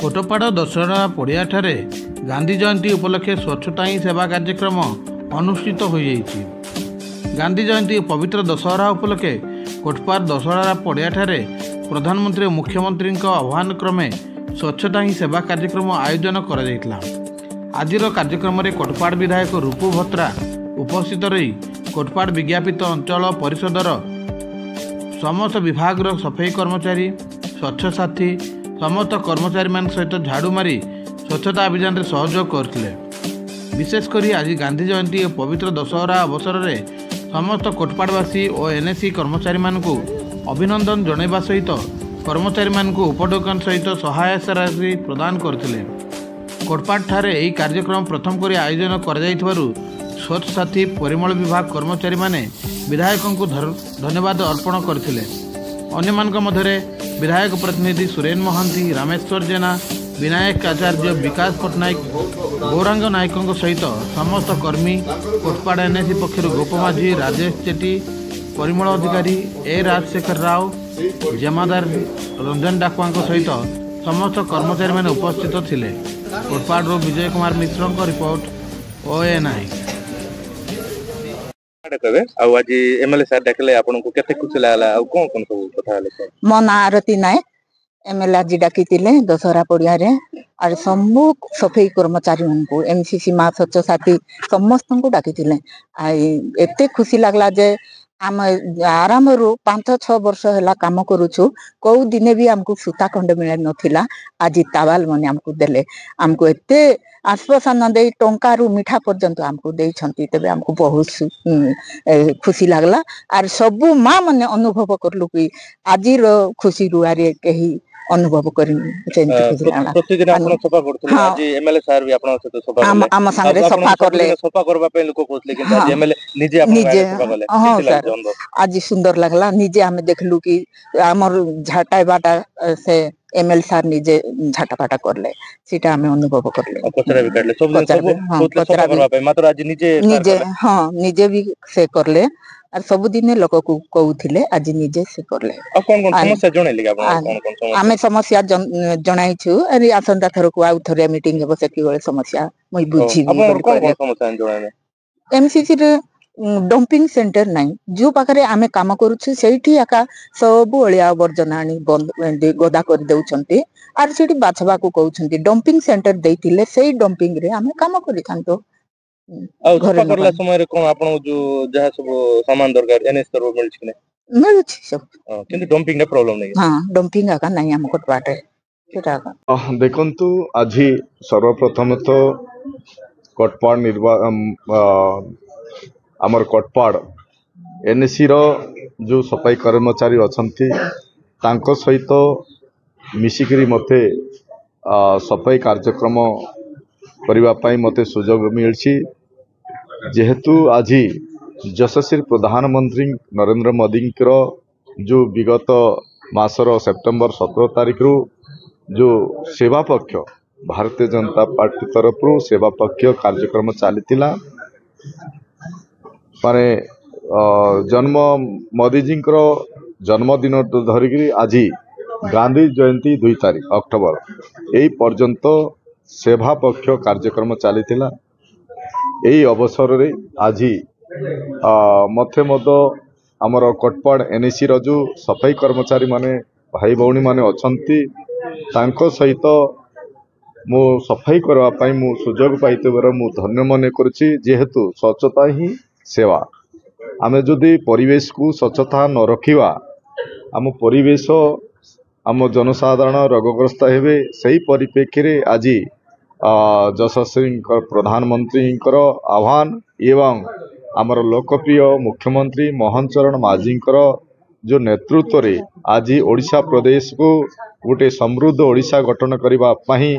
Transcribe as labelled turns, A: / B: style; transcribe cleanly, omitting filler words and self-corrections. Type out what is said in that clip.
A: कोटपाड़ दशहरा पड़ियाठारे गांधी जयंती उपलक्षे स्वच्छता ही सेवा कार्यक्रम अनुष्ठित हो जाइछि। गांधी जयंती पवित्र दशहरा उपलक्षे कोटपाड़ दशहरा पड़ियाठारे प्रधानमंत्री और मुख्यमंत्री आह्वान क्रमे स्वच्छता ही सेवा कार्यक्रम आयोजन करा। आजिर कार्यक्रम में कोटपाड़ विधायक रूपू भत्रा उपस्थित रही कोटपाड़ विज्ञापित अंचल परिषदर समस्त विभाग सफाई कर्मचारी स्वच्छ साथी समस्त कर्मचारी मान सहित झाड़ू मारी स्वच्छता अभियान में सहयोग करते। विशेषकर आज गांधी जयंती और पवित्र दशहरा अवसर में समस्त कोटपाड़वासी और एनएसी कर्मचारी मानक अभिनंदन जणाइबा सहित कर्मचारी मानक उपटोकन सहित सहायता राशि प्रदान करते। कोटपाड़ ठारे यह कार्यक्रम प्रथम कर आयोजन कर स्वच्छ साथी परिमल विभाग कर्मचारी माने विधायक को धन्यवाद अर्पण करते। अन्य मध्य विधायक प्रतिनिधि सुरेन महांती, रामेश्वर जेना, विनायक आचार्य, विकास पट्टनायक, गौरांग नायकों सहित समस्त कर्मी कोटपाड़ एनएसी पक्षर गोपमाझी, राजेश चेटी, परिमल अधिकारी, ए राजशेखर राव, जमादार रंजन डाकुआ सहित समस्त कर्मचारी मैंने उपस्थित थिले। Kotpad Vijay Kumar Mishra report ONI।
B: आज एमएलए सार डाकले आपन को केते खुशी लागला आ कोन कोन सब कथा हले
C: मो ना आरती नायक एमएलए जी डाकितिले दशहरा पड़िया रे और सबु सफाई कर्मचारी मानकू एमसीसी मा स्वच्छ साथी समस्त को डाकितिले। आ एते खुशी लागला जे आम आराम रु 5-6 वर्ष है काम करुचु कौ दिने भी आमको सूता खंड मिल नथिला। आज तावाल मने आमको देले आमको एते आश्वासन दे टंका रु मिठा पर्यंत आमको देइछंती। तबे आमको बहुत खुशी लागला आर सबु माँ मने अनुभव करलु कि आज खुशी रु आरे कही अनुभव करिन जेंति खुशी लागला।
B: प्रतिदिन आपण सफा करथले आज एमएलए सार भी आपण सहित सफा करले
C: आम संगे सफा करले
B: सफा करबा पे लोक कहले कि आज एमएलए निजे आपण सफा करले।
C: हां सर आज सुंदर लागला निजे हम देखलु कि हमर झाटा बाटा से एमएल सार निजे झाटा पाटा करले सीटा हमें अनुभव करले।
B: कचरा भी काटले सब सफा करबा पे मात्र आज निजे
C: हां निजे भी से करले और सब दिन लोक को कहउथिले आज निजे से करले।
B: आ कोन कोन समस्या जणैले आपण कोन कोन समस्या
C: हमें समस्या जणाइछु अरे आसंता थरो को आउ थरे मीटिंग हेबो से कि समस्या मई बुझी
B: आपण कोन कोन समस्या जणाइले
C: एमसीसी रे डंपिंग सेंटर नहीं जो पाखरे आमे काम करूछु सेठी आका सब अलिया आवर्जना आनी गदा कर देउछंती आर सेठी बाछबा को कहउछंती डंपिंग सेंटर देइतिले सेही डंपिंग रे आमे काम करि थांतो।
B: आ सफा करला समय रे कोन आपण जो जहा सब सामान दरकार एनएस तरफ मिल छिने
C: मिल छि सब
B: किंतु डंपिंग रे प्रॉब्लम नहीं।
C: हां डंपिंग आका नहीं हम कोटपाटे सेटा का
D: देखंतु आजी सर्वप्रथम तो कोटपाड़ आमर कोटपाड़ एनएसी रो जो सफाई कर्मचारी अछंती तांको सहित मिसिकरी मते सफाई कार्यक्रम करिबा पई मते सुजोग मिलछि। जेहेतु आज यशस्वी प्रधानमंत्री नरेंद्र मोदी जो विगत मासर सेप्टेम्बर 17 तारिख रु जो सेवा पक्ष भारतीय जनता पार्टी तरफ सेवा पक्ष कार्यक्रम चलीथिला माने जन्म मोदी जी जन्मदिन धरिकी आज गांधी जयंती 2 तारिख अक्टोबर यही पर्यंत सेवा पक्ष कार्यक्रम चलीथिला। यही अवसर रे आज मथे मद आमर कोटपाड़ एनएसी रो जो सफाई कर्मचारी माने भाई भौणी माने अछंती तांको सहित मु सफाई करबा पई मु सुजोग पाइतबर मु धन्य मने करछि। जेहेतु स्वच्छता ही सेवा आमे जदि परिवेश को स्वच्छता न रखिवा आम परिवेश आम जनसाधारण रोगग्रस्त हेबे। सही परिप्रेक्षी रे आज यशस्वी प्रधानमंत्री आह्वान एवं आमर लोकप्रिय मुख्यमंत्री मोहन चरण माझी जो नेतृत्व रे आज ओडिशा प्रदेश को गोटे समृद्ध ओडिशा गठन करबा पई